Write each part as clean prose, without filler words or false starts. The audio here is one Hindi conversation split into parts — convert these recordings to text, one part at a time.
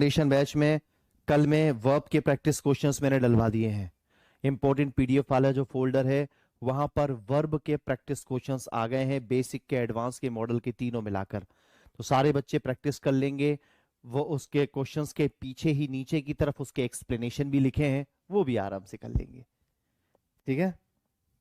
फाउंडेशन बैच में कल में वर्ब के प्रैक्टिस क्वेश्चंस मैंने डलवा दिए हैं। इंपॉर्टेंट पीडीएफ वाला जो फोल्डर है वहां पर वर्ब के प्रैक्टिस क्वेश्चंस आ गए हैं, बेसिक के एडवांस के मॉडल के तीनों मिलाकर। तो सारे बच्चे प्रैक्टिस कर लेंगे। वो उसके क्वेश्चंस के पीछे ही नीचे की तरफ उसके एक्सप्लेनेशन भी लिखे हैं, वो भी आराम से कर लेंगे। ठीक है,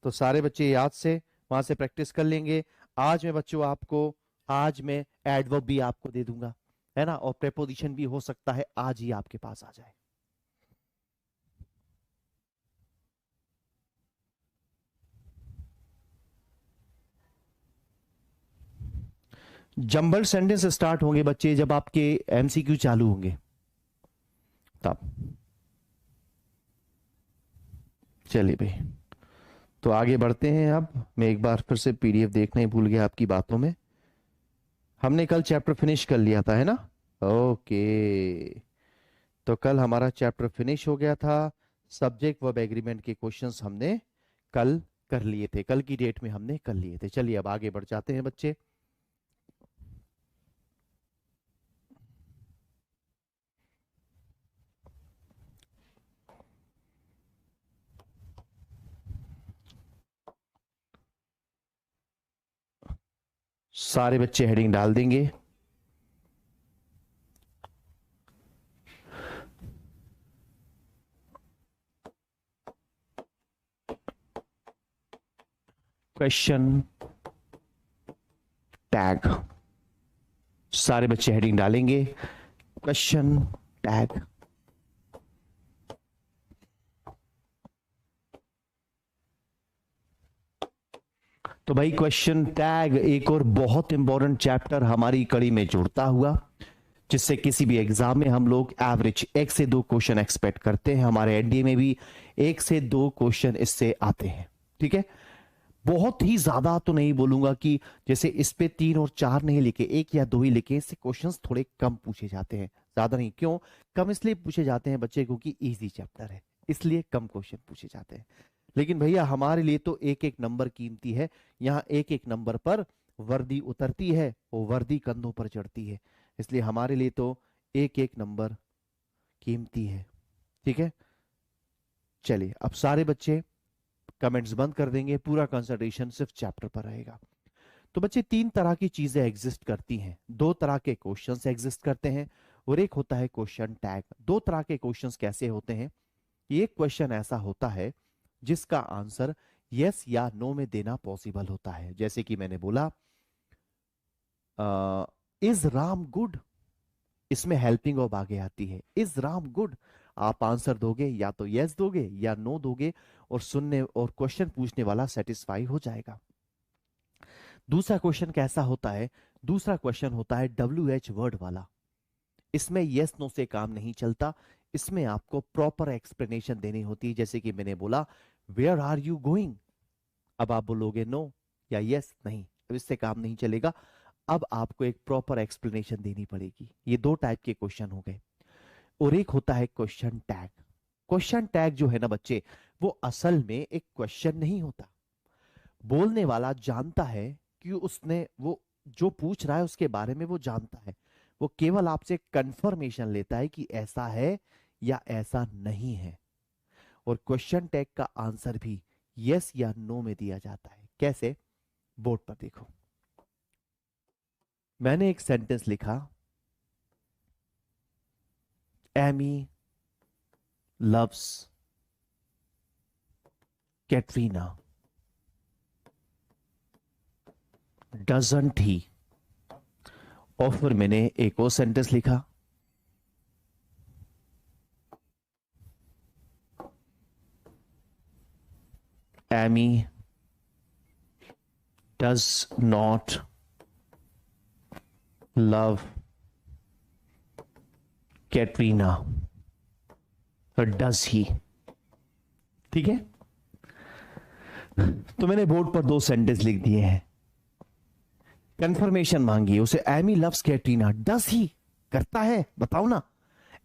तो सारे बच्चे याद से वहां से प्रैक्टिस कर लेंगे। आज मैं बच्चों आपको, आज मैं एडवर्ब भी आपको दे दूंगा, है ना, और प्रेपोजिशन भी हो सकता है आज ही आपके पास आ जाए। जंबल सेंटेंस स्टार्ट होंगे बच्चे जब आपके एमसीक्यू चालू होंगे तब। चलिए भाई, तो आगे बढ़ते हैं। अब मैं एक बार फिर से पीडीएफ देखना ही भूल गया आपकी बातों में। हमने कल चैप्टर फिनिश कर लिया था, है ना? ओके, तो कल हमारा चैप्टर फिनिश हो गया था। सब्जेक्ट वर्ब एग्रीमेंट के क्वेश्चंस हमने कल कर लिए थे, कल की डेट में हमने कर लिए थे। चलिए अब आगे बढ़ जाते हैं बच्चे। सारे बच्चे हेडिंग डाल देंगे। क्वेश्चन टैग, सारे बच्चे हेडिंग डालेंगे क्वेश्चन टैग। तो भाई क्वेश्चन टैग एक और बहुत इंपॉर्टेंट चैप्टर हमारी कड़ी में जुड़ता हुआ, जिससे किसी भी एग्जाम में हम लोग एवरेज 1 से 2 क्वेश्चन एक्सपेक्ट करते हैं। हमारे एनडीए में भी 1 से 2 क्वेश्चन इससे आते हैं। ठीक है, बहुत ही ज्यादा तो नहीं बोलूंगा कि जैसे इस पे 3 और 4 नहीं लिखे, 1 या 2 ही लिखे। इससे क्वेश्चंस थोड़े कम पूछे जाते हैं, ज्यादा नहीं। क्यों कम इसलिए पूछे जाते हैं बच्चे, क्योंकि इजी चैप्टर है इसलिए कम क्वेश्चन पूछे जाते हैं। लेकिन भैया हमारे लिए तो एक एक नंबर कीमती है। यहाँ एक एक नंबर पर वर्दी उतरती है और वर्दी कंधों पर चढ़ती है, इसलिए हमारे लिए तो एक एक नंबर कीमती है। ठीक है, चलिए अब सारे बच्चे कमेंट्स बंद कर देंगे, पूरा कंसंट्रेशन सिर्फ चैप्टर पर रहेगा। तो बच्चे 3 तरह की चीजें एग्जिस्ट करती हैं। 2 तरह के क्वेश्चंस एग्जिस्ट करते हैं और एक होता है क्वेश्चन टैग। 2 तरह के क्वेश्चंस कैसे होते हैं? एक क्वेश्चन ऐसा होता है जिसका आंसर यस या नो में देना पॉसिबल होता है। जैसे कि मैंने बोला इज राम गुड, इसमें हेल्पिंग ऑफ आगे आती है, इज राम गुड। आप आंसर दोगे, या तो यस दोगे या नो दोगे, और सुनने और क्वेश्चन पूछने वाला सेटिस्फाई हो जाएगा। दूसरा क्वेश्चन कैसा होता है? दूसरा क्वेश्चन होता है WH वर्ड वाला। इसमें यस नो से काम नहीं चलता, इसमें आपको प्रॉपर एक्सप्लेनेशन देनी होती है। जैसे कि मैंने बोला वेयर आर यू गोइंग, अब आप बोलोगे नो या यस, नहीं, अब इससे काम नहीं चलेगा। अब आपको एक प्रॉपर एक्सप्लेनेशन देनी पड़ेगी। ये 2 टाइप के क्वेश्चन हो गए। और एक होता है क्वेश्चन टैग। क्वेश्चन टैग जो है ना बच्चे, वो असल में एक क्वेश्चन नहीं होता। बोलने वाला जानता है कि उसने, वो जो पूछ रहा है उसके बारे में वो जानता है। वो केवल आपसे कंफर्मेशन लेता है कि ऐसा है या ऐसा नहीं है। और क्वेश्चन टैग का आंसर भी यस या नो में दिया जाता है। कैसे? बोर्ड पर देखो, मैंने एक सेंटेंस लिखा, Amy loves Katrina, doesn't he. और फिर मैंने एक और सेंटेंस लिखा, Amy does not love Katrina, does he. ठीक है, तो मैंने बोर्ड पर 2 सेंटेंस लिख दिए हैं। कंफर्मेशन मांगी उसे, Amy loves Katrina, does he, करता है बताओ ना।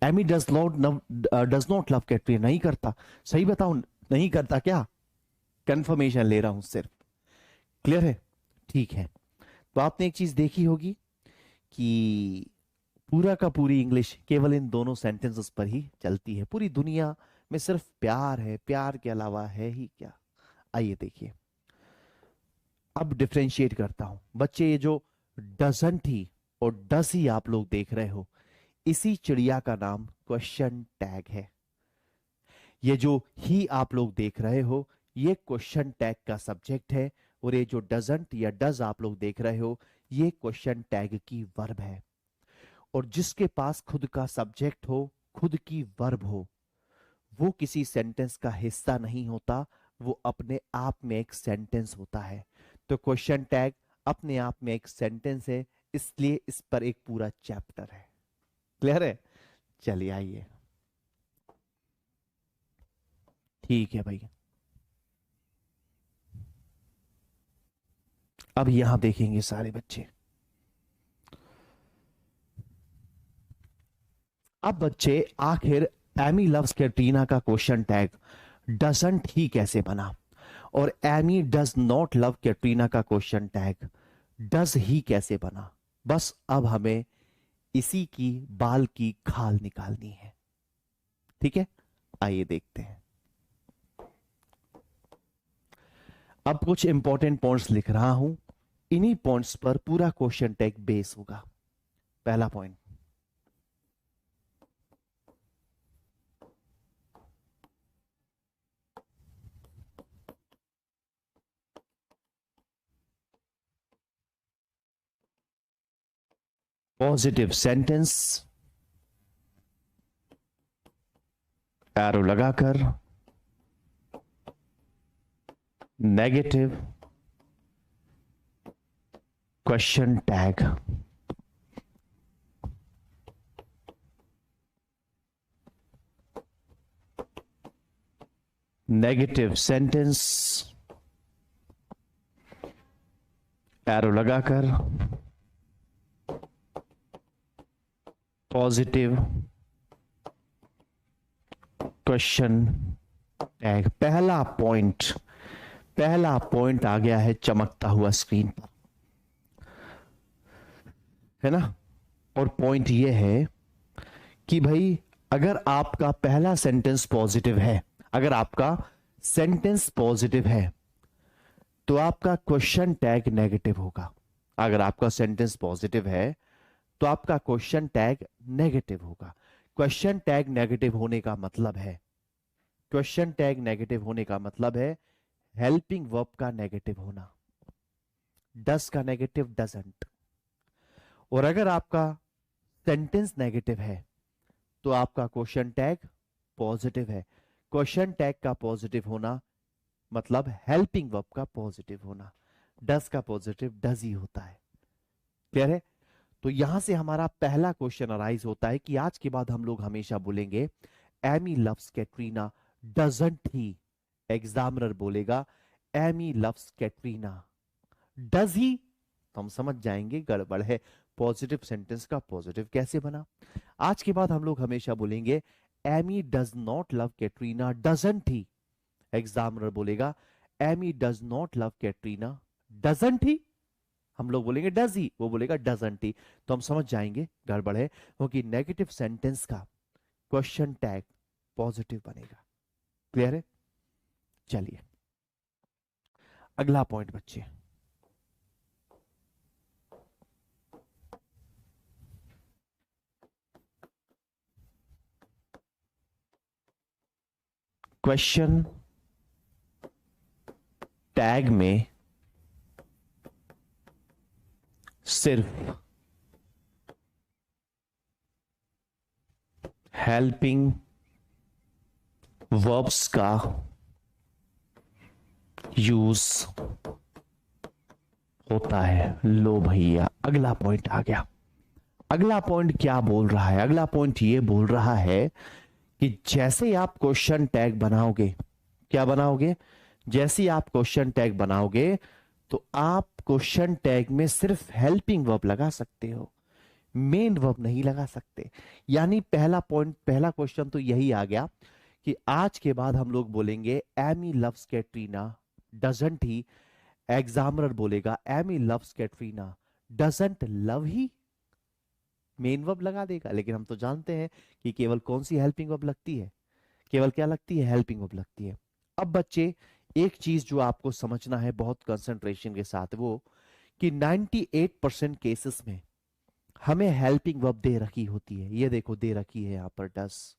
Amy does not love Katrina, नहीं करता, सही बताओ, नहीं करता क्या? कंफर्मेशन ले रहा हूं सिर्फ। क्लियर है? ठीक है, तो आपने एक चीज देखी होगी कि पूरा का पूरी इंग्लिश केवल इन दोनों सेंटेंसेस पर ही चलती है। पूरी दुनिया में सिर्फ प्यार है, प्यार के अलावा है ही क्या। आइए देखिए, अब डिफरेंशिएट करता हूं बच्चे। ये जो डजंट ही और डस ही आप लोग देख रहे हो, इसी चिड़िया का नाम क्वेश्चन टैग है। ये जो ही आप लोग देख रहे हो, ये क्वेश्चन टैग का सब्जेक्ट है, और ये जो डजंट या डज आप लोग देख रहे हो, ये क्वेश्चन टैग की वर्ब है। और जिसके पास खुद का सब्जेक्ट हो, खुद की वर्ब हो, वो किसी सेंटेंस का हिस्सा नहीं होता, वो अपने आप में एक सेंटेंस होता है। तो क्वेश्चन टैग अपने आप में एक सेंटेंस है, इसलिए इस पर एक पूरा चैप्टर है। क्लियर है? चलिए आइए। ठीक है भाई, अब यहां देखेंगे सारे बच्चे। अब बच्चे आखिर एमी लव्स कैटरीना का क्वेश्चन टैग डजंट ही कैसे बना, और Amy does not love Katrina का क्वेश्चन टैग डज ही कैसे बना। बस अब हमें इसी की बाल की खाल निकालनी है। ठीक है, आइए देखते हैं। अब कुछ इंपॉर्टेंट पॉइंट्स लिख रहा हूं, इन्हीं पॉइंट्स पर पूरा क्वेश्चन टैग बेस होगा। पहला पॉइंट, पॉजिटिव सेंटेंस, एरो लगाकर, negative question tag. Negative sentence, arrow लगाकर, पॉजिटिव क्वेश्चन टैग। पहला पॉइंट आ गया है चमकता हुआ स्क्रीन पर, है ना। और पॉइंट ये है कि भाई, अगर आपका पहला सेंटेंस पॉजिटिव है, अगर आपका सेंटेंस पॉजिटिव है, तो आपका क्वेश्चन टैग नेगेटिव होगा। अगर आपका सेंटेंस पॉजिटिव है, तो आपका क्वेश्चन टैग नेगेटिव होगा। क्वेश्चन टैग नेगेटिव होने का मतलब है, क्वेश्चन टैग नेगेटिव होने का मतलब है हेल्पिंग वर्ब का नेगेटिव होना, डस का नेगेटिव डजंट। और अगर आपका सेंटेंस नेगेटिव है, तो आपका क्वेश्चन टैग पॉजिटिव है। क्वेश्चन टैग का पॉजिटिव होना मतलब हेल्पिंग वर्ब का पॉजिटिव होना। डस का पॉजिटिव डज ही होता है। क्लियर है? तो यहां से हमारा पहला क्वेश्चन अराइज होता है कि आज के बाद हम लोग हमेशा बोलेंगे Amy loves Katrina doesn't he. Examiner बोलेगा Amy loves Katrina does he, तो हम समझ जाएंगे गड़बड़ है। पॉजिटिव सेंटेंस का पॉजिटिव कैसे बना। आज के बाद हम लोग हमेशा बोलेंगे Amy does not love Katrina doesn't he. Examiner बोलेगा Amy does not love Katrina doesn't he, हम लोग बोलेंगे डज ही, वो बोलेगा डजंट ही। तो हम समझ जाएंगे गड़बड़ है, क्योंकि नेगेटिव सेंटेंस का क्वेश्चन टैग पॉजिटिव बनेगा। क्लियर है? चलिए अगला पॉइंट बच्चे, क्वेश्चन टैग में सिर्फ हेल्पिंग वर्ब्स का यूज होता है। लो भैया, अगला पॉइंट आ गया। अगला पॉइंट क्या बोल रहा है? अगला पॉइंट ये बोल रहा है कि जैसे आप क्वेश्चन टैग बनाओगे, क्या बनाओगे? जैसे आप क्वेश्चन टैग बनाओगे, तो आप क्वेश्चन टैग में सिर्फ हेल्पिंग वर्ब लगा सकते हो, मेन वर्ब नहीं लगा सकते। यानी पहला पॉइंट, पहला क्वेश्चन तो यही आ गया कि आज के बाद हम लोग बोलेंगे Amy loves Katrina doesn't he. Examiner बोलेगा Amy loves Katrina doesn't love he. Main verb लगा देगा, लेकिन हम तो जानते हैं कि केवल कौन सी हेल्पिंग वर्ब लगती है, केवल क्या लगती है, हेल्पिंग वर्ब लगती है। अब बच्चे एक चीज जो आपको समझना है बहुत कंसंट्रेशन के साथ, वो कि 98% केसेस में हमें हेल्पिंग वर्ब दे रखी होती है। ये देखो दे रखी है यहां पर डस,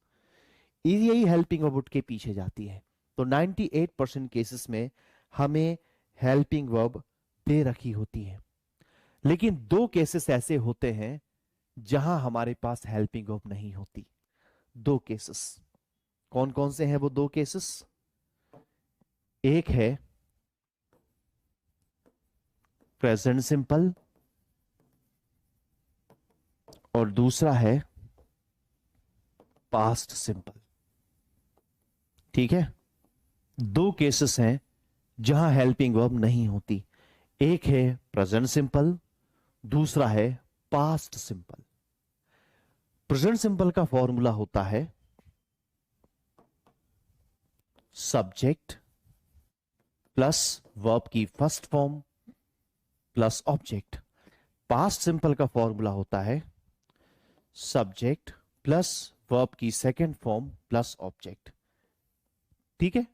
यही हेल्पिंग वर्ब उठ के पीछे जाती है। तो 98% केसेस में हमें हेल्पिंग वर्ब दे रखी होती है। लेकिन दो केसेस ऐसे होते हैं जहां हमारे पास हेल्पिंग वर्ब नहीं होती। दो केसेस कौन कौन से हैं वो दो केसेस? एक है प्रेजेंट सिंपल और दूसरा है पास्ट सिंपल। ठीक है, दो केसेस हैं जहां हेल्पिंग वर्ब नहीं होती। एक है प्रेजेंट सिंपल, दूसरा है पास्ट सिंपल। प्रेजेंट सिंपल का फॉर्मूला होता है सब्जेक्ट प्लस वर्ब की first form plus object. Past simple का फॉर्मूला होता है सब्जेक्ट प्लस वर्ब की सेकेंड फॉर्म प्लस ऑब्जेक्ट। ठीक है,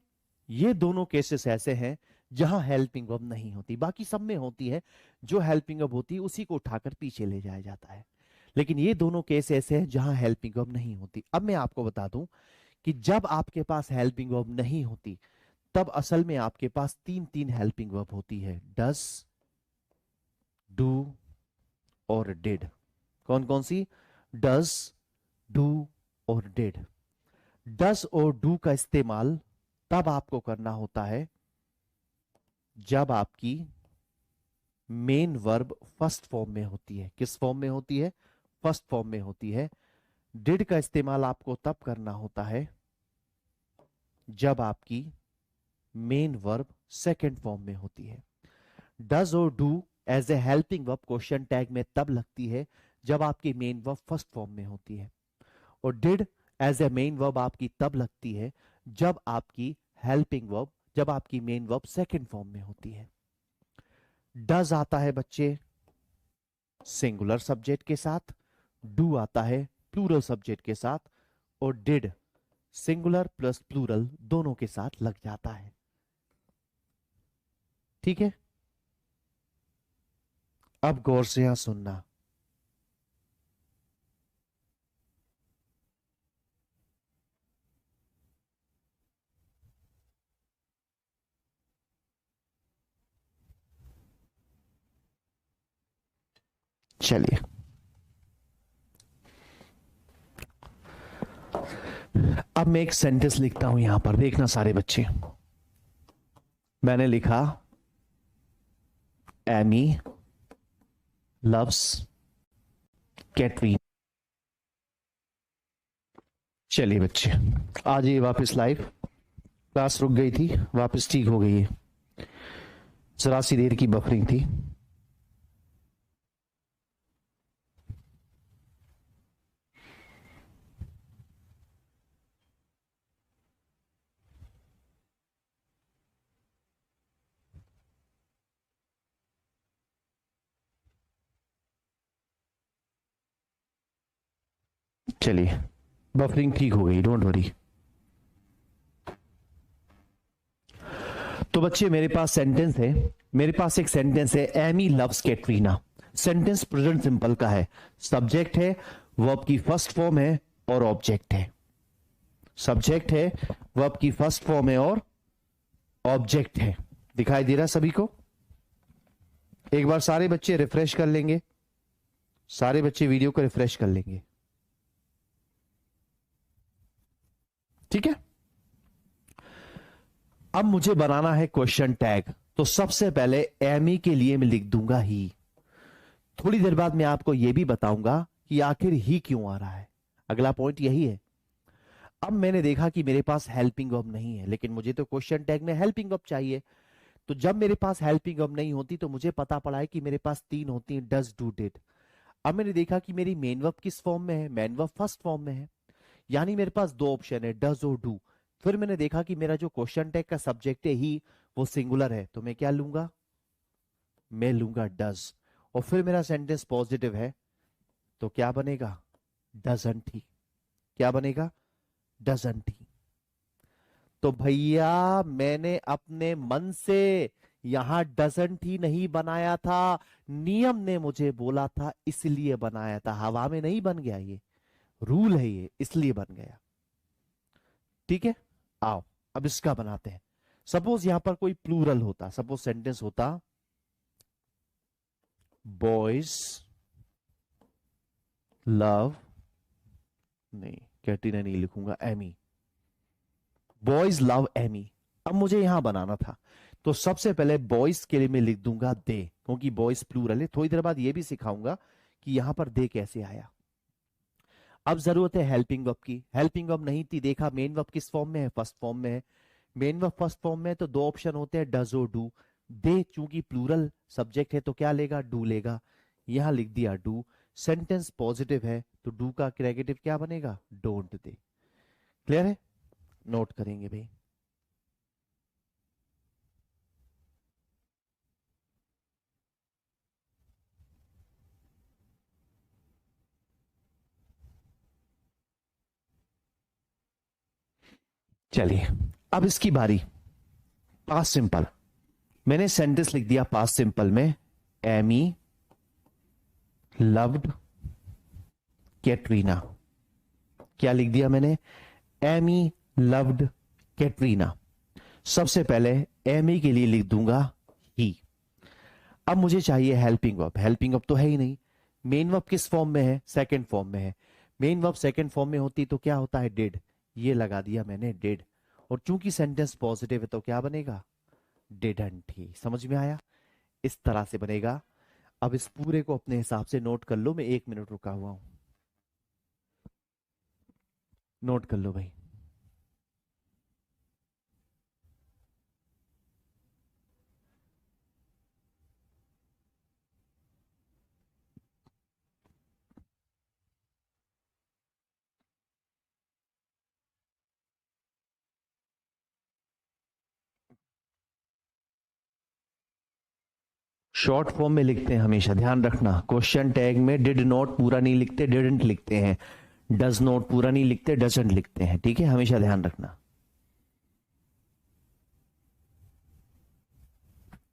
ये दोनों केसेस ऐसे हैं जहां हेल्पिंग वर्ब नहीं होती, बाकी सब में होती है। जो हेल्पिंग वर्ब होती है उसी को उठाकर पीछे ले जाया जाता है। लेकिन ये दोनों केस ऐसे हैं जहां हेल्पिंग वर्ब नहीं होती। अब मैं आपको बता दूं कि जब आपके पास हेल्पिंग वर्ब नहीं होती तब असल में आपके पास तीन तीन हेल्पिंग वर्ब होती है, डस, डू और डिड। कौन कौन सी? डस, डू और डिड। डस और डू का इस्तेमाल तब आपको करना होता है जब आपकी मेन वर्ब फर्स्ट फॉर्म में होती है। किस फॉर्म में होती है? फर्स्ट फॉर्म में होती है। डिड का इस्तेमाल आपको तब करना होता है जब आपकी मेन वर्ब सेकेंड फॉर्म में होती है। डज और do as a helping verb question tag में तब लगती है जब आपकी मेन वर्ब फर्स्ट फॉर्म में होती है, और did as a main verb आपकी तब लगती है जब आपकी हेल्पिंग वर्ब, जब आपकी मेन वर्ब सेकेंड फॉर्म में होती है। डज आता है बच्चे सिंगुलर सब्जेक्ट के साथ, डू आता है प्लूरल सब्जेक्ट के साथ, और डिड सिंगुलर प्लस प्लूरल दोनों के साथ लग जाता है। ठीक है, अब गौर से यहां सुनना। चलिए, अब मैं एक सेंटेंस लिखता हूं यहां पर, देखना सारे बच्चे। मैंने लिखा एमी लव्स कैटरीना। चलिए बच्चे, आ जाइए वापस लाइव। क्लास रुक गई थी, वापस ठीक हो गई है, जरा सी देर की बफरिंग थी। चलिए, बफरिंग ठीक हो गई, डोंट वरी। तो बच्चे मेरे पास सेंटेंस है, मेरे पास एक सेंटेंस है Amy loves Katrina. Sentence present simple का है, सब्जेक्ट है, वर्ब की फर्स्ट फॉर्म है और ऑब्जेक्ट है। सब्जेक्ट है, वर्ब की फर्स्ट फॉर्म है और ऑब्जेक्ट है। दिखाई दे रहा है सभी को? एक बार सारे बच्चे रिफ्रेश कर लेंगे, सारे बच्चे वीडियो को रिफ्रेश कर लेंगे। ठीक है, अब मुझे बनाना है क्वेश्चन टैग। तो सबसे पहले एमी के लिए मैं लिख दूंगा ही। थोड़ी देर बाद मैं आपको यह भी बताऊंगा कि आखिर ही क्यों आ रहा है। अगला पॉइंट यही है। अब मैंने देखा कि मेरे पास हेल्पिंग वर्ब नहीं है, लेकिन मुझे तो क्वेश्चन टैग में हेल्पिंग वर्ब चाहिए। तो जब मेरे पास हेल्पिंग वर्ब नहीं होती तो मुझे पता पड़ा है कि मेरे पास तीन होती हैं, डज, डू, डिड। अब मैंने देखा कि मेरी मेन वर्ब किस फॉर्म में है, मेन वर्ब फर्स्ट फॉर्म में है, यानी मेरे पास दो ऑप्शन है, डज और डू। फिर मैंने देखा कि मेरा जो क्वेश्चन टैग का सब्जेक्ट है ही, वो सिंगुलर है, तो मैं क्या लूंगा? मैं लूंगा डज। और फिर मेरा सेंटेंस पॉजिटिव है, तो क्या बनेगा? डजंट ही। क्या बनेगा? डजंट ही। तो भैया मैंने अपने मन से यहां डजंट ही नहीं बनाया था, नियम ने मुझे बोला था इसलिए बनाया था। हवा में नहीं बन गया, ये रूल है, ये इसलिए बन गया। ठीक है, आओ अब इसका बनाते हैं। सपोज यहां पर कोई प्लूरल होता, सपोज सेंटेंस होता बॉयज लव, नहीं कैटरीना नहीं लिखूंगा, एमी, बॉयज लव एमी। अब मुझे यहां बनाना था, तो सबसे पहले बॉयज के लिए मैं लिख दूंगा दे, क्योंकि बॉयज प्लूरल है। थोड़ी देर बाद ये भी सिखाऊंगा कि यहां पर दे कैसे आया। अब जरूरत है हेल्पिंग वर्ब की। हेल्पिंग वर्ब नहीं थी, देखा मेन वर्ब किस फॉर्म में है? फर्स्ट फॉर्म में है। मेन वर्ब फर्स्ट फॉर्म में है तो दो ऑप्शन होते हैं, डज और डू। दे चूंकि प्लूरल सब्जेक्ट है तो क्या लेगा? डू लेगा। यहां लिख दिया डू। सेंटेंस पॉजिटिव है तो डू का नेगेटिव क्या बनेगा? Don't they. क्लियर है? नोट करेंगे भाई। चलिए अब इसकी बारी। पास्ट सिंपल, मैंने सेंटेंस लिख दिया पास्ट सिंपल में, एमी लव्ड कैटरीना। क्या लिख दिया मैंने? Amy loved Katrina. सबसे पहले एमी के लिए लिख दूंगा ही। अब मुझे चाहिए हेल्पिंग वर्ब। हेल्पिंग वर्ब तो है ही नहीं। मेन वर्ब किस फॉर्म में है? सेकंड फॉर्म में है। मेन वर्ब सेकंड फॉर्म में होती तो क्या होता है? डिड। ये लगा दिया मैंने डिड। और चूंकि सेंटेंस पॉजिटिव है तो क्या बनेगा? Didn't he. समझ में आया? इस तरह से बनेगा। अब इस पूरे को अपने हिसाब से नोट कर लो, मैं 1 मिनट रुका हुआ हूं। नोट कर लो भाई। शॉर्ट फॉर्म में लिखते हैं हमेशा, ध्यान रखना। क्वेश्चन टैग में डिड नॉट पूरा नहीं लिखते, डिडंट लिखते हैं। डज नॉट पूरा नहीं लिखते, डजंट लिखते हैं। ठीक है, हमेशा ध्यान रखना।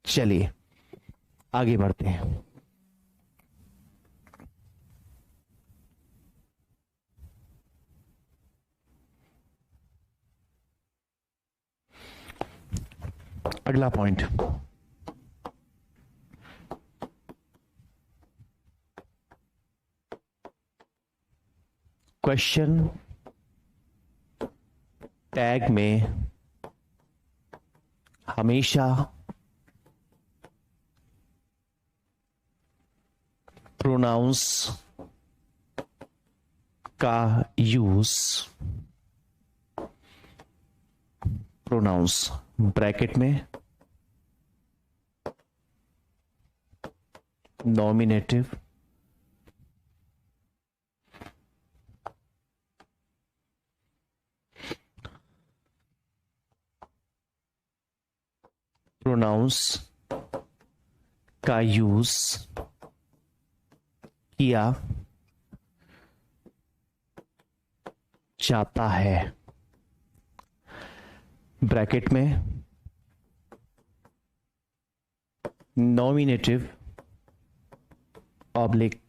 चलिए आगे बढ़ते हैं। अगला पॉइंट, क्वेश्चन टैग में हमेशा प्रोनाउंस का यूज, प्रोनाउंस ब्रैकेट में नॉमिनेटिव, प्रोनाउंस का यूज किया जाता है। ब्रैकेट में nominative oblique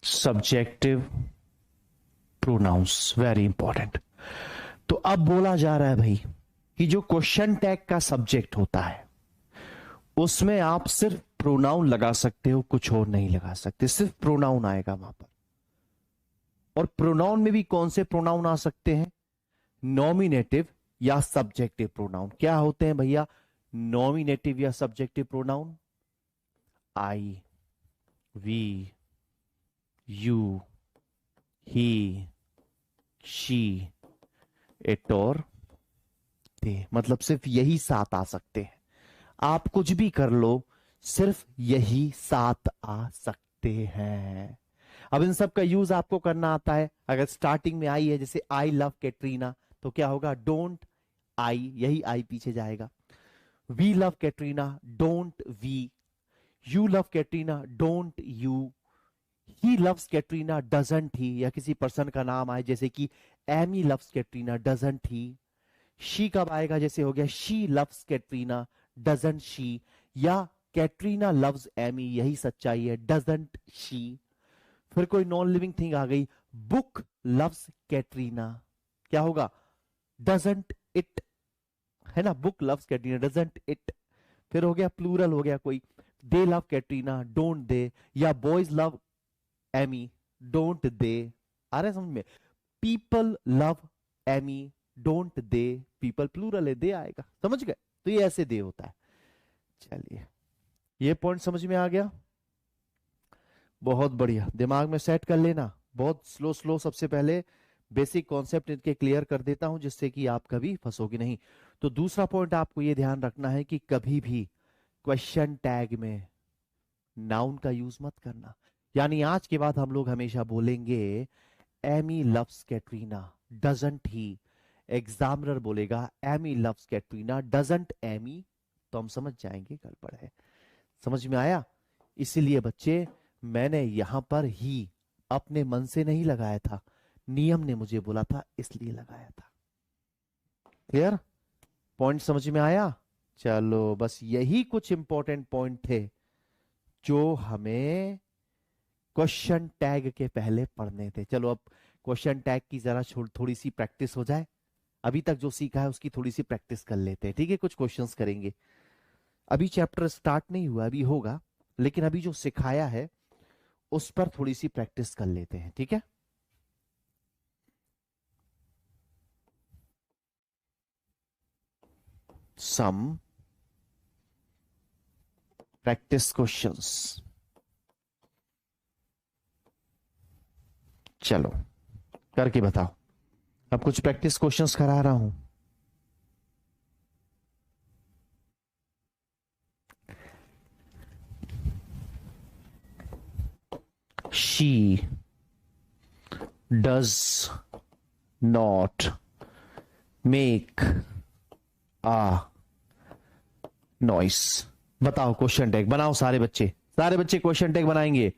subjective pronouns. Very important. तो अब बोला जा रहा है भाई कि जो क्वेश्चन टैग का सब्जेक्ट होता है उसमें आप सिर्फ प्रोनाउन लगा सकते हो, कुछ और नहीं लगा सकते, सिर्फ प्रोनाउन आएगा वहां पर। और प्रोनाउन में भी कौन से प्रोनाउन आ सकते हैं? नॉमिनेटिव या सब्जेक्टिव प्रोनाउन। क्या होते हैं भैया नॉमिनेटिव या subjective pronoun? I, we, you, he, she, it और दे। मतलब सिर्फ यही 7 आ सकते हैं। आप कुछ भी कर लो, सिर्फ यही 7 आ सकते हैं। अब इन सब का यूज आपको करना आता है। अगर स्टार्टिंग में आई है, जैसे आई लव कैटरीना, तो क्या होगा? डोंट आई, यही आई पीछे जाएगा। We love Katrina, don't we, you love Katrina, don't you, he loves Katrina, doesn't he, या किसी पर्सन का नाम आए जैसे कि Amy loves Katrina, doesn't he. She कब आएगा, जैसे हो गया she loves Katrina, doesn't she, या कैटरीना लव्स एमी, यही सच्चाई है, डजंट शी। फिर कोई नॉन लिविंग थिंग आ गई, बुक लव्स कैटरीना, क्या होगा, डजंट इट, है ना, book loves Katrina, doesn't it. फिर हो गया प्लूरल, हो गया कोई, they love Katrina, don't they, या boys love Amy, don't they. आ रहा है समझ में, people love Amy, don't they, people plural है, दे आएगा, समझ गए, तो ये ऐसे दे होता है। चलिए, ये पॉइंट समझ में आ गया, बहुत बढ़िया, दिमाग में सेट कर लेना, बहुत स्लो स्लो सबसे पहले बेसिक कॉन्सेप्ट इनके क्लियर कर देता हूं, जिससे कि आप कभी फंसोगे नहीं। तो दूसरा पॉइंट आपको ये ध्यान रखना है कि कभी भी क्वेश्चन टैग में नाउन का यूज मत करना। यानी आज के बाद हम लोग हमेशा बोलेंगे Amy loves Katrina, doesn't he. Examiner बोलेगा Amy loves Katrina, doesn't Amy, तो हम समझ जाएंगे गड़बड़ है। समझ में आया? इसीलिए बच्चे, मैंने यहां पर ही अपने मन से नहीं लगाया था, नियम ने मुझे बोला था इसलिए लगाया था। क्लियर? पॉइंट समझ में आया? चलो, बस यही कुछ इंपॉर्टेंट पॉइंट थे जो हमें क्वेश्चन टैग के पहले पढ़ने थे। चलो अब क्वेश्चन टैग की जरा थोड़ी सी प्रैक्टिस हो जाए। अभी तक जो सीखा है उसकी थोड़ी सी प्रैक्टिस कर लेते हैं, ठीक है? कुछ क्वेश्चंस करेंगे। अभी चैप्टर स्टार्ट नहीं हुआ, अभी होगा, लेकिन अभी जो सिखाया है उस पर थोड़ी सी प्रैक्टिस कर लेते हैं, ठीक है? सम प्रैक्टिस क्वेश्चंस, चलो करके बताओ। अब कुछ प्रैक्टिस क्वेश्चंस करा रहा हूं। She does not make a noise. बताओ क्वेश्चन टैग बनाओ, सारे बच्चे, सारे बच्चे क्वेश्चन टैग बनाएंगे।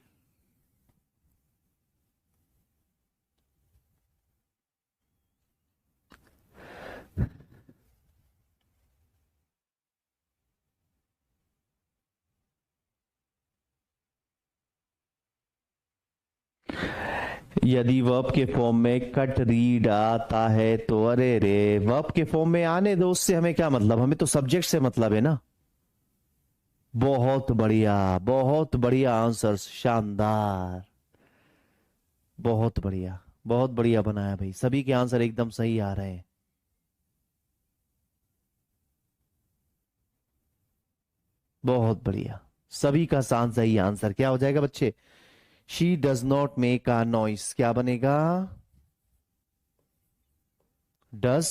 यदि वर्ब के फॉर्म में कट रीड आता है तो अरे रे, वर्ब के फॉर्म में आने दो, उससे हमें क्या मतलब, हमें तो सब्जेक्ट से मतलब है ना। बहुत बढ़िया, बहुत बढ़िया आंसर, शानदार, बहुत बढ़िया, बहुत बढ़िया बनाया भाई, सभी के आंसर एकदम सही आ रहे हैं। बहुत बढ़िया, सभी का सही आंसर क्या हो जाएगा बच्चे? She does not make a noise, क्या बनेगा? डज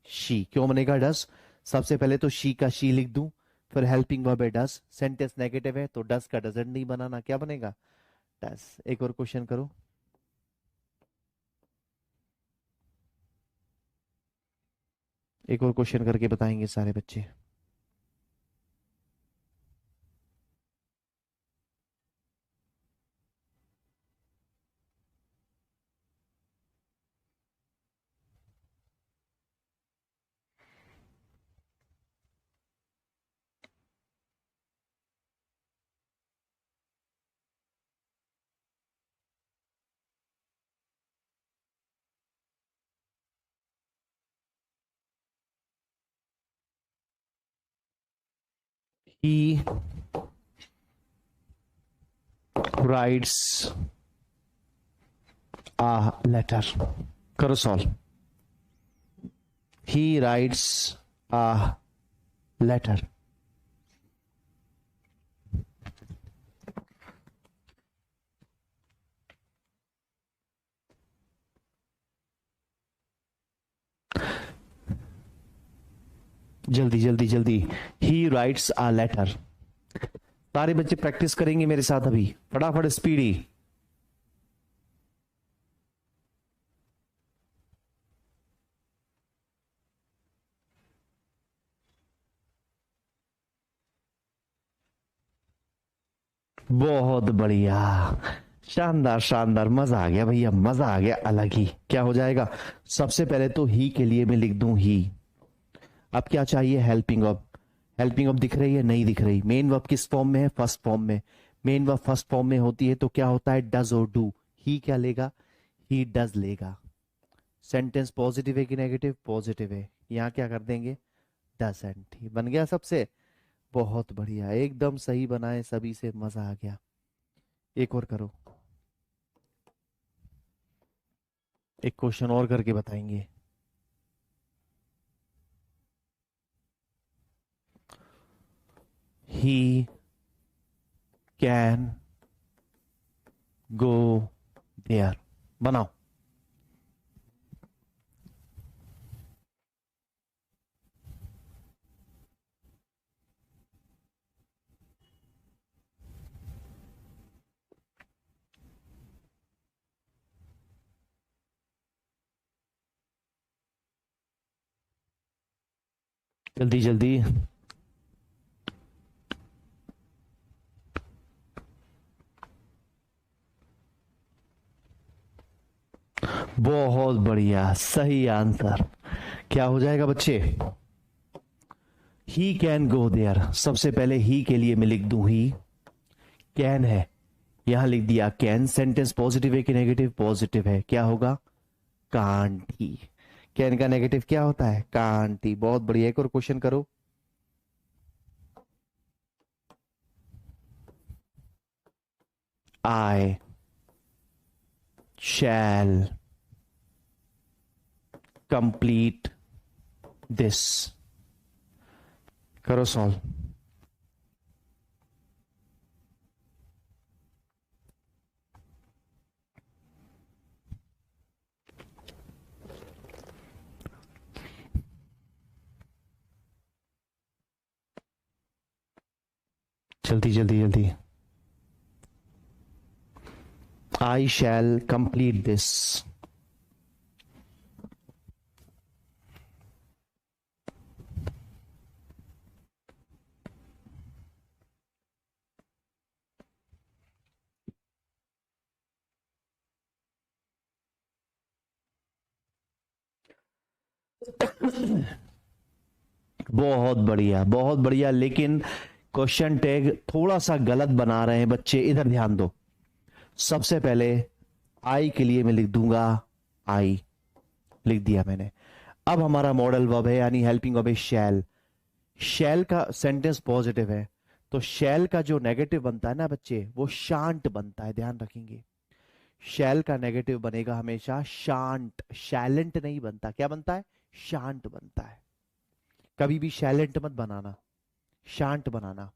शी, क्यों बनेगा डज? सबसे पहले तो शी का शी लिख दूं, फिर हेल्पिंग वर्ब है डज, सेंटेंस नेगेटिव है तो डज का डजंट नहीं बनाना, क्या बनेगा? डज। एक और क्वेश्चन करो। एक और क्वेश्चन करके बताएंगे सारे बच्चे। ही राइट्स आ लेटर, करो solve. He writes a letter. जल्दी जल्दी जल्दी, ही राइट्स आ लेटर। सारे बच्चे प्रैक्टिस करेंगे मेरे साथ अभी, फटाफट स्पीडी। बहुत बढ़िया, शानदार शानदार, मजा आ गया भैया, मजा आ गया अलग ही। क्या हो जाएगा? सबसे पहले तो ही के लिए मैं लिख दूं ही। अब क्या चाहिए? Helping of. हेल्पिंग ऑफ दिख रही है? नहीं दिख रही। मेन वर्ब किस फॉर्म में है? फर्स्ट फॉर्म में। मेन वर्ब फर्स्ट फॉर्म में होती है तो क्या होता है? डज और डू। ही क्या लेगा? ही डज लेगा। सेंटेंस पॉजिटिव है कि नेगेटिव? पॉजिटिव है। यहां क्या कर देंगे? डजंट। ही बन गया सबसे। बहुत बढ़िया, एकदम सही बनाए, सभी से मजा आ गया। एक और करो, एक क्वेश्चन और करके बताएंगे। He can go there. बनाओ। जल्दी जल्दी। बहुत बढ़िया, सही आंसर। क्या हो जाएगा बच्चे? He can go there. सबसे पहले ही के लिए मैं लिख दूं ही। कैन है, यहां लिख दिया कैन। सेंटेंस पॉजिटिव है कि नेगेटिव? पॉजिटिव है। क्या होगा? Can't he. कैन का नेगेटिव क्या होता है? Can't he. बहुत बढ़िया, एक और क्वेश्चन करो। आई शैल कंप्लीट दिस। करो सॉल्व। जल्दी जल्दी जल्दी। आई शैल कंप्लीट दिस। बहुत बढ़िया बहुत बढ़िया, लेकिन क्वेश्चन टैग थोड़ा सा गलत बना रहे हैं बच्चे, इधर ध्यान दो। सबसे पहले आई के लिए मैं लिख दूंगा आई। लिख दिया मैंने। अब हमारा मॉडल वर्ब है यानी हेल्पिंग वर्ब है शैल। शैल का सेंटेंस पॉजिटिव है तो शैल का जो नेगेटिव बनता है ना बच्चे, वो शांत बनता है, ध्यान रखेंगे। शैल का नेगेटिव बनेगा हमेशा शांत। शैलेंट नहीं बनता। क्या बनता है? शांत बनता है। कभी भी शैलेंट मत बनाना, शांत बनाना।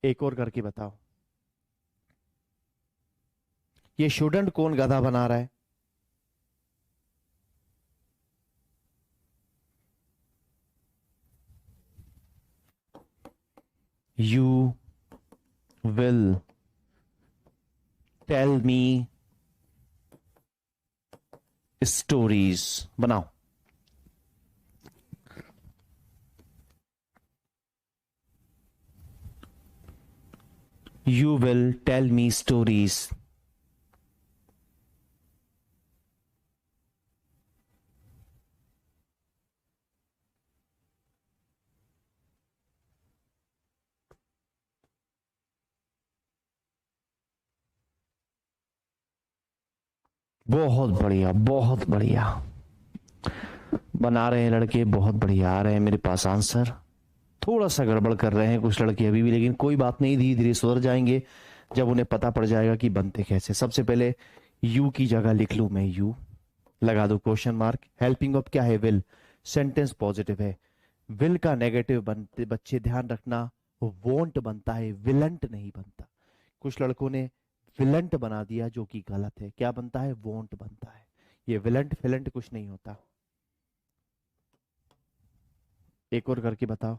एक और करके बताओ। ये स्टूडेंट कौन गधा बना रहा है? You will tell me stories. बनाओ। You will tell me stories. बहुत बढ़िया बहुत बढ़िया बना रहे हैं लड़के, बहुत बढ़िया आ रहे हैं मेरे पास आंसर। थोड़ा सा गड़बड़ कर रहे हैं कुछ लड़के अभी भी, लेकिन कोई बात नहीं, धीरे धीरे सुधर जाएंगे जब उन्हें पता पड़ जाएगा कि बनते कैसे। सबसे पहले यू की जगह लिख लू मैं यू, लगा दो क्वेश्चन मार्क। हेल्पिंग ऑफ क्या है? विल। सेंटेंस पॉजिटिव है। विल का नेगेटिव बनते बच्चे ध्यान रखना, वोंट बनता है, विलंट नहीं बनता। कुछ लड़कों ने विलंट बना दिया जो कि गलत है। क्या बनता है? वोंट बनता है। ये विलंट फिलंट कुछ नहीं होता। एक और करके बताओ।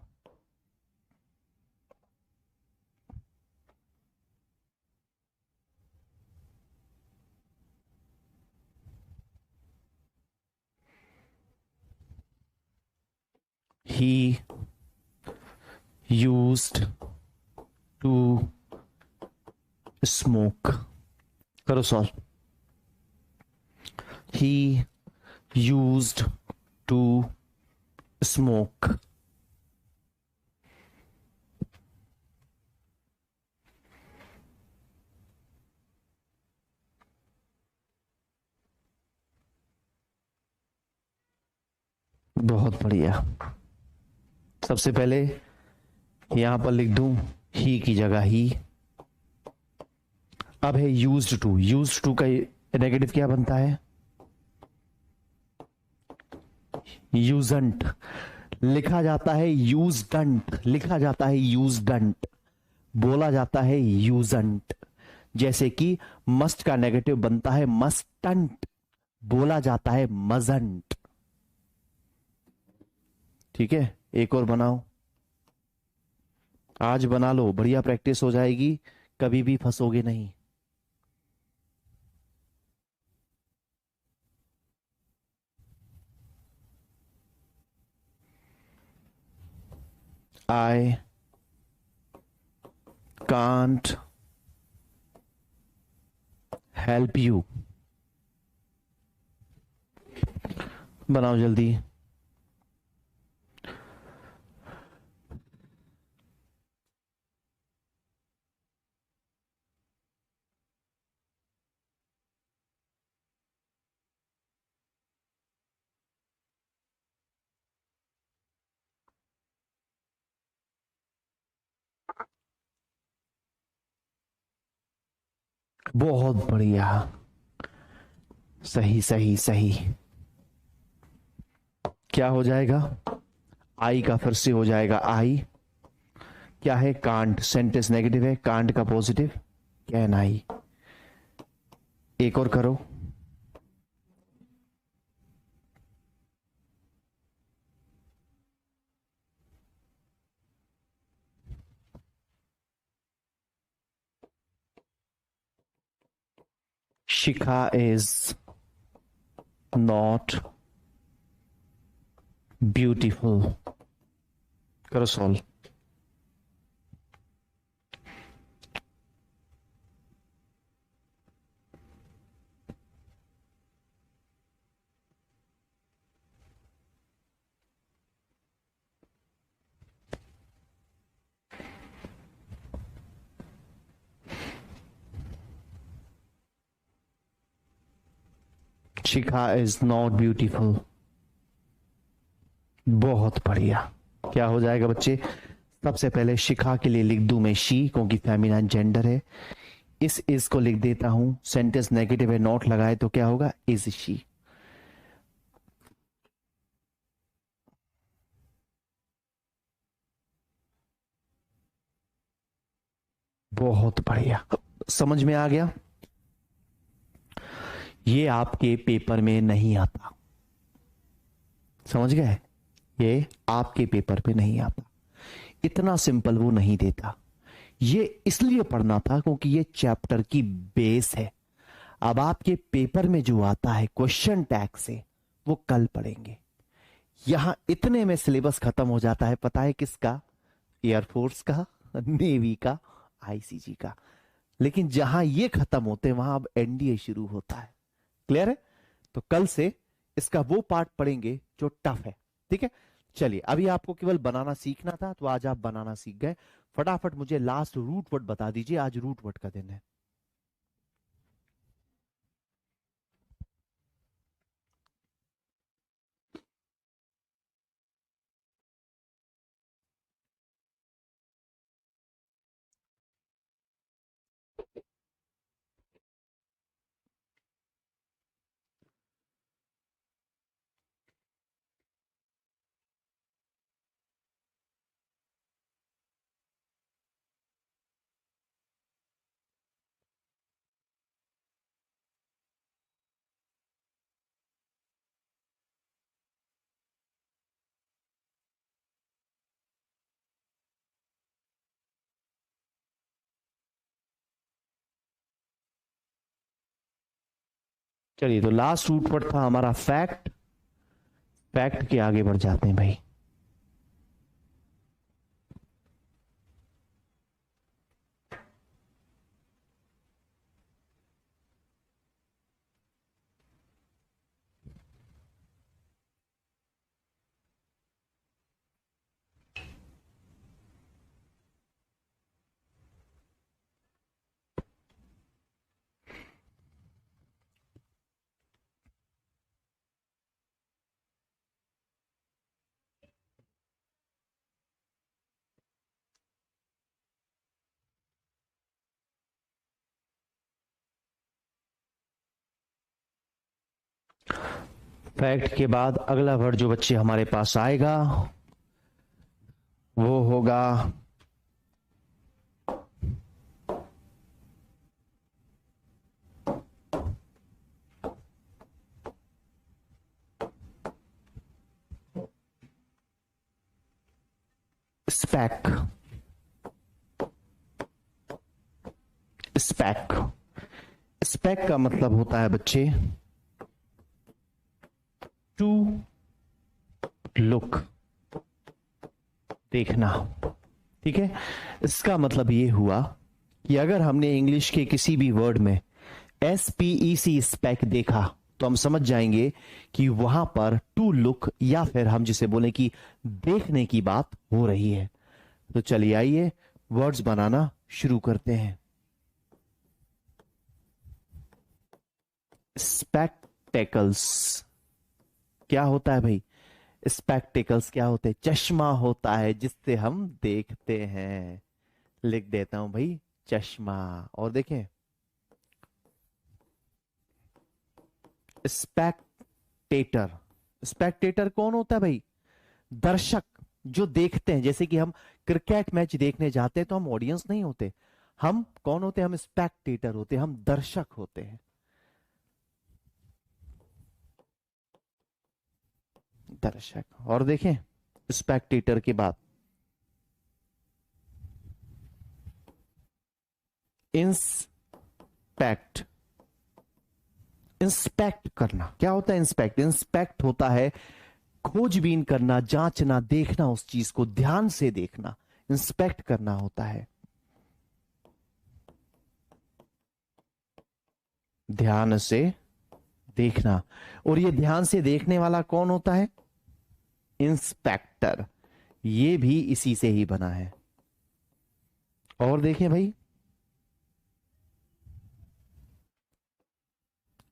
He used to smoke. करो solve. He used to smoke. बहुत बढ़िया। सबसे पहले यहां पर लिख दूं ही की जगह ही। अब है यूज्ड टू। यूज्ड टू का नेगेटिव क्या बनता है? यूजंट। लिखा जाता है यूजडंट, लिखा जाता है यूजडंट, बोला जाता है यूजंट। जैसे कि मस्ट का नेगेटिव बनता है मस्टंट, बोला जाता है मजंट। ठीक है, एक और बनाओ। आज बना लो, बढ़िया प्रैक्टिस हो जाएगी, कभी भी फंसोगे नहीं। I can't help you। बनाओ जल्दी। बहुत बढ़िया, सही सही सही। क्या हो जाएगा? आई का फिर से हो जाएगा आई। क्या है? कांट। सेंटेंस नेगेटिव है, कांट का पॉजिटिव कैन आई। एक और करो। शिखा इज नॉट ब्यूटीफुल। करो solve. Shikha is not beautiful. बहुत बढ़िया। क्या हो जाएगा बच्चे? सबसे पहले शिखा के लिए लिख दूं मैं शी, क्योंकि फेमिनाइन जेंडर है। इस को लिख देता हूं, सेंटेंस नेगेटिव है, नॉट लगाए तो क्या होगा? Is she. बहुत बढ़िया, समझ में आ गया? ये आपके पेपर में नहीं आता, समझ गए? ये आपके पेपर पे नहीं आता, इतना सिंपल वो नहीं देता। ये इसलिए पढ़ना था क्योंकि ये चैप्टर की बेस है। अब आपके पेपर में जो आता है क्वेश्चन टैग से, वो कल पढ़ेंगे। यहां इतने में सिलेबस खत्म हो जाता है, पता है किसका? एयरफोर्स का, नेवी का, आईसीजी का। लेकिन जहां ये खत्म होते हैं, वहां अब एनडीए शुरू होता है। क्लियर है? तो कल से इसका वो पार्ट पढ़ेंगे जो टफ है। ठीक है, चलिए। अभी आपको केवल बनाना सीखना था, तो आज आप बनाना सीख गए। फटाफट मुझे लास्ट रूट वर्ड बता दीजिए, आज रूट वर्ड का दिन है। चलिए, तो लास्ट रूट वर्ड था हमारा फैक्ट। फैक्ट के आगे बढ़ जाते हैं भाई। फैक्ट के बाद अगला वर्ड जो बच्चे हमारे पास आएगा वो होगा स्पैक। स्पैक स्पैक का मतलब होता है बच्चे टू लुक, देखना। ठीक है, इसका मतलब ये हुआ कि अगर हमने इंग्लिश के किसी भी वर्ड में SPEC स्पैक देखा तो हम समझ जाएंगे कि वहां पर टू लुक या फिर हम जिसे बोले कि देखने की बात हो रही है। तो चलिए आइए वर्ड्स बनाना शुरू करते हैं। स्पेक्टेकल्स क्या होता है भाई? स्पेक्टेकल्स क्या होते हैं? चश्मा होता है जिससे हम देखते हैं। लिख देता हूं भाई, चश्मा। और देखें, स्पेक्टेटर। स्पेक्टेटर कौन होता है भाई? दर्शक जो देखते हैं। जैसे कि हम क्रिकेट मैच देखने जाते हैं तो हम ऑडियंस नहीं होते, हम कौन होते हैं? हम स्पेक्टेटर होते हैं, हम दर्शक होते हैं। दर्शक। और देखें स्पेक्टेटर के बाद इंस्पेक्ट। इंस्पेक्ट करना क्या होता है? इंस्पेक्ट इंस्पेक्ट होता है खोजबीन करना, जांचना, देखना, उस चीज को ध्यान से देखना, इंस्पेक्ट करना होता है। ध्यान से देखना। और ये ध्यान से देखने वाला कौन होता है? इंस्पेक्टर। ये भी इसी से ही बना है। और देखें भाई,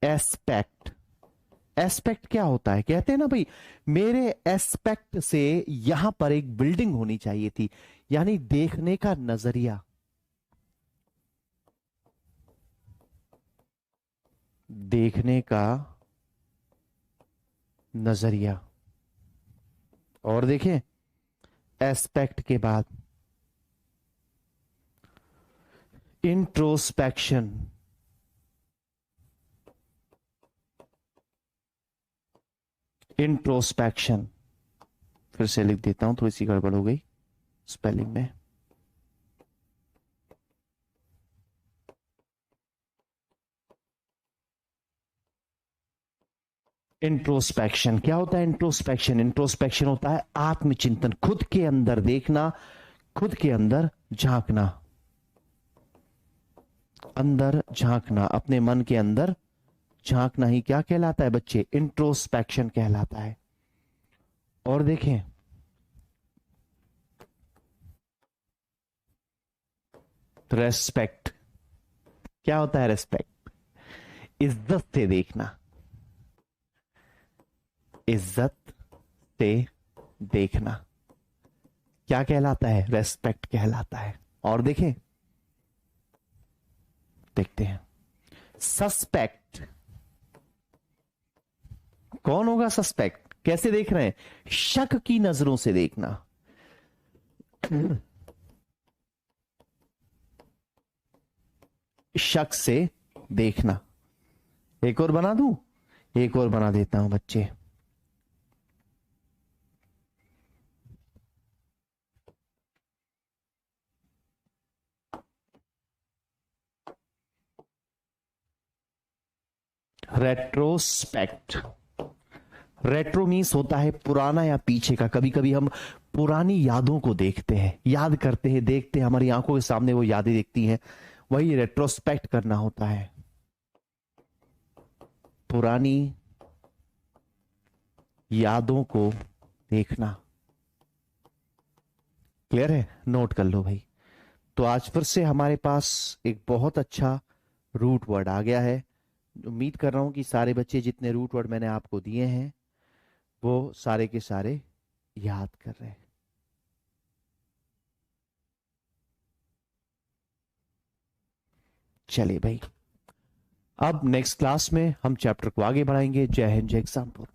एस्पेक्ट। एस्पेक्ट क्या होता है? कहते हैं ना भाई, मेरे एस्पेक्ट से यहां पर एक बिल्डिंग होनी चाहिए थी, यानी देखने का नजरिया। देखने का नजरिया। और देखें एस्पेक्ट के बाद इंट्रोस्पेक्शन। इंट्रोस्पेक्शन फिर से लिख देता हूं, थोड़ी सी गड़बड़ हो गई स्पेलिंग में। इंट्रोस्पेक्शन क्या होता है? इंट्रोस्पेक्शन इंट्रोस्पेक्शन होता है आत्मचिंतन, खुद के अंदर देखना, खुद के अंदर झांकना। अंदर झांकना, अपने मन के अंदर झांकना ही क्या कहलाता है बच्चे? इंट्रोस्पेक्शन कहलाता है। और देखें रेस्पेक्ट क्या होता है? रेस्पेक्ट इज्जत से देखना। इज्जत से देखना क्या कहलाता है? रेस्पेक्ट कहलाता है। और देखें, देखते हैं सस्पेक्ट। कौन होगा सस्पेक्ट? कैसे देख रहे हैं? शक की नजरों से देखना। शक से देखना। एक और बना दूं? एक और बना देता हूं बच्चे। रेट्रोस्पेक्ट। रेट्रो मीन्स होता है पुराना या पीछे का। कभी कभी हम पुरानी यादों को देखते हैं, याद करते हैं, देखते हैं, हमारी आंखों के सामने वो यादें दिखती हैं, वही रेट्रोस्पेक्ट करना होता है। पुरानी यादों को देखना। क्लियर है? नोट कर लो भाई। तो आज फिर से हमारे पास एक बहुत अच्छा रूट वर्ड आ गया है। उम्मीद कर रहा हूं कि सारे बच्चे जितने रूट वर्ड मैंने आपको दिए हैं वो सारे के सारे याद कर रहे हैं। चलिए भाई, अब नेक्स्ट क्लास में हम चैप्टर को आगे बढ़ाएंगे। जय हिंद, जय एग्जामपुर।